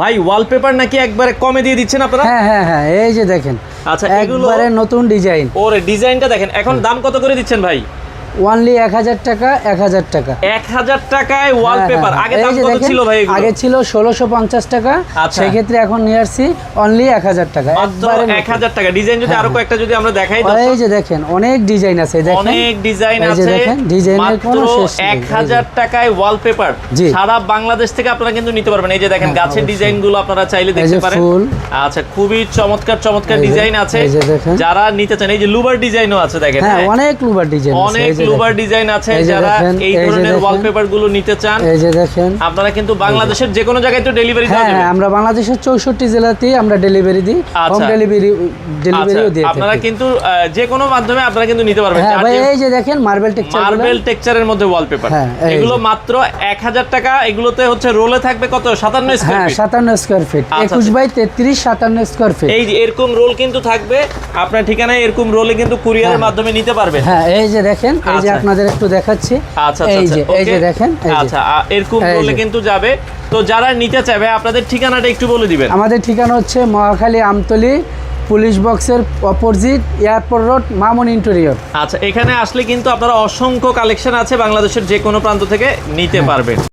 ভাই ওয়ালপেপার নাকি একবারে কমে দিয়ে দিচ্ছেন আপনারা? হ্যাঁ হ্যাঁ হ্যাঁ, এই যে দেখেন, আচ্ছা এগুলো একবারে নতুন ডিজাইন। ওরে ডিজাইনটা দেখেন, এখন দাম কত করে দিচ্ছেন ভাই? অনলি 1000 টাকা, 1000 টাকা। 1000 টাকায় ওয়ালপেপার। আগে দাম কত ছিল ভাই এগুলো? আগে ছিল 1650 টাকা, সেই ক্ষেত্রে এখন নিয়ে আসছি অনলি 1000 টাকা, একবারে 1000 টাকা। ডিজাইন যদি আরো কয়েকটা যদি আমরা দেখাই, এই যে দেখেন অনেক ডিজাইন আছে, দেখেন অনেক ডিজাইন আছে, দেখেন ডিজাইনের কোনো শেষ নেই। 1000 টাকায় ওয়ালপেপার সারা বাংলাদেশ থেকে আপনারা কিন্তু নিতে পারবেন। এই যে দেখেন গাছের ডিজাইনগুলো আপনারা চাইলে দেখতে পারেন। আচ্ছা খুবই চমৎকার চমৎকার ডিজাইন আছে, যারা নিতে চান। এই যে লুবার ডিজাইনও আছে, দেখেন হ্যাঁ অনেক লুবার ডিজাইন আছে, অনেক লুবার ডিজাইন আছে। যারা এই ধরনের ওয়ালপেপার গুলো নিতে চান, এই যে দেখেন, আপনারা কিন্তু বাংলাদেশের যে কোনো জায়গায় তো ডেলিভারি দেওয়া যাবে। হ্যাঁ আমরা বাংলাদেশের 64 জেলাতেই আমরা ডেলিভারি দিই, হোম ডেলিভারিও দিই। আপনারা কিন্তু যে কোনো মাধ্যমে আপনারা কিন্তু নিতে পারবেন। হ্যাঁ ভাই, এই যে দেখেন মার্বেল টেক্সচারের মধ্যে ওয়ালপেপার, এগুলো মাত্র 1000 টাকা। এগুলোতে হচ্ছে রোলে থাকবে কত? 57 square feet. 57 square feet, 21 by 33, 57 square feet. এই যে এরকম রোল কিন্তু থাকবে আপনার ঠিকানায়, এরকম রোলে কিন্তু কুরিয়ারের মাধ্যমে নিতে পারবেন। হ্যাঁ এই যে দেখেন, এই যে আপনাদের একটু দেখাচ্ছি। আচ্ছা এই যে দেখেন, আচ্ছা এরকম রোলে কিন্তু যাবে। তো যারা নিতে চাইবে আপনাদের ঠিকানাটা একটু বলে দিবেন। আমাদের ঠিকানা হচ্ছে মহাখালী, আমতলী, পুলিশ বক্সের opposite, airport road, Mamun interior. আচ্ছা এখানে আসলে কিন্তু আপনারা অসংখ্য কালেকশন আছে, বাংলাদেশের যে কোনো প্রান্ত থেকে নিতে পারবেন।